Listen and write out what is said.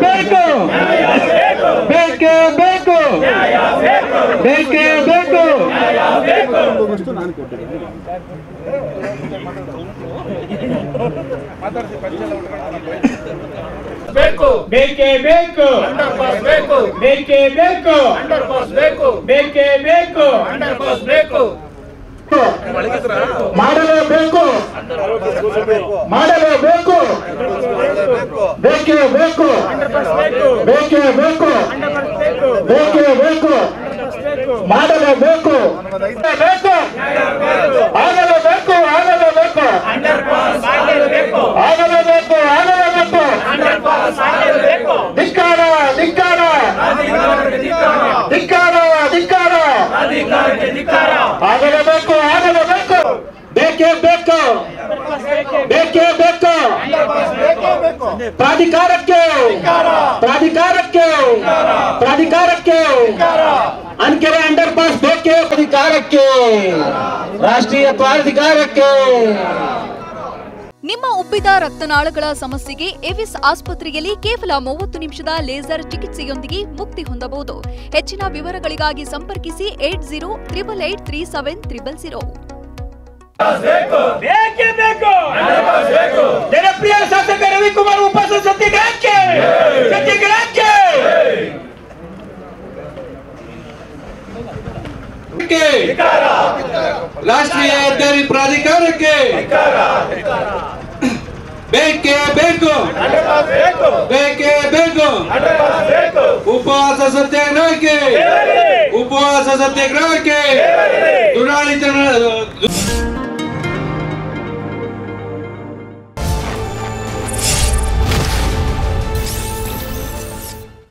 ಬೇಕು ಬೇಕೇ ಬೇಕು ಬೇಕೇ ಬೇಕು ಬೇಕು ಬೇಕೇ ಬೇಕು ಬೇಕು ಬೇಕೇ ಬೇಕು ಬೇಕು ಬೇಕೇ ಬೇಕು ಬೇಕು ಮಾಡಲೇಬೇಕು ಮಾಡಲೇಬೇಕು ಬೇಕೇ ಬೇಕು ಬೇಕೇ ಬೇಕು ಬೇಕೇ ಬೇಕು ಮಾಡಲೇಬೇಕು ಬೇಕು ಆಗಲೇಬೇಕು ಆಗಲೇಬೇಕು ಆಗಲೇಬೇಕು ಆಗಲೇಬೇಕು ಧಿಕ್ಕಾರ ಧಿಕ್ಕಾರ ಧಿಕ್ಕಾರ ಧಿಕ್ಕಾರ ಆಗಲೇಬೇಕು ಆಗಲೇಬೇಕು ಬೇಕೇ ಬೇಕು ಬೇಕೇ ಬೇಕು ಪ್ರಾಧಿಕಾರಕ್ಕೆ ಪ್ರಾಧಿಕಾರಕ್ಕೆ ಪ್ರಾಧಿಕಾರಕ್ಕೆ ಅನ್ಕೆರೆ ಅಂಡರ್ ಪಾಸ್ ಬೇಕೇ ಪ್ರಾಧಿಕಾರಕ್ಕೆ ರಾಷ್ಟ್ರೀಯ ಪ್ರಾಧಿಕಾರಕ್ಕೆ ನಿಮ್ಮ ಉಬ್ಬಿದ ರಕ್ತನಾಳಗಳ ಸಮಸ್ಯೆಗೆ ಎವಿಸ್ ಆಸ್ಪತ್ರೆಯಲ್ಲಿ ಕೇವಲ 30 ನಿಮಿಷದ ಲೇಸರ್ ಚಿಕಿತ್ಸೆಯೊಂದಿಗೆ ಮುಕ್ತಿ ಹೊಂದಬಹುದು. ಹೆಚ್ಚಿನ ವಿವರಗಳಿಗಾಗಿ ಸಂಪರ್ಕಿಸಿ 8088837300. ಜನಪ್ರಿಯ ಶಾಸಕ ರವಿಕುಮಾರ್ ಉಪವಾಸ ಸತ್ಯಾಗ್ರಹಕ್ಕೆ ಸತ್ಯಾಗ್ರಹಕ್ಕೆ ರಾಷ್ಟ್ರೀಯ ಹೆದ್ದಾರಿ ಪ್ರಾಧಿಕಾರಕ್ಕೆ ಬೇಕೇ ಬೇಕು ಬೇಕೇ ಬೇಕು ಉಪವಾಸ ಸತ್ಯಾಗ್ರಹಕ್ಕೆ ಉಪವಾಸ ಸತ್ಯಾಗ್ರಹಕ್ಕೆ ದುರಾಳಿತ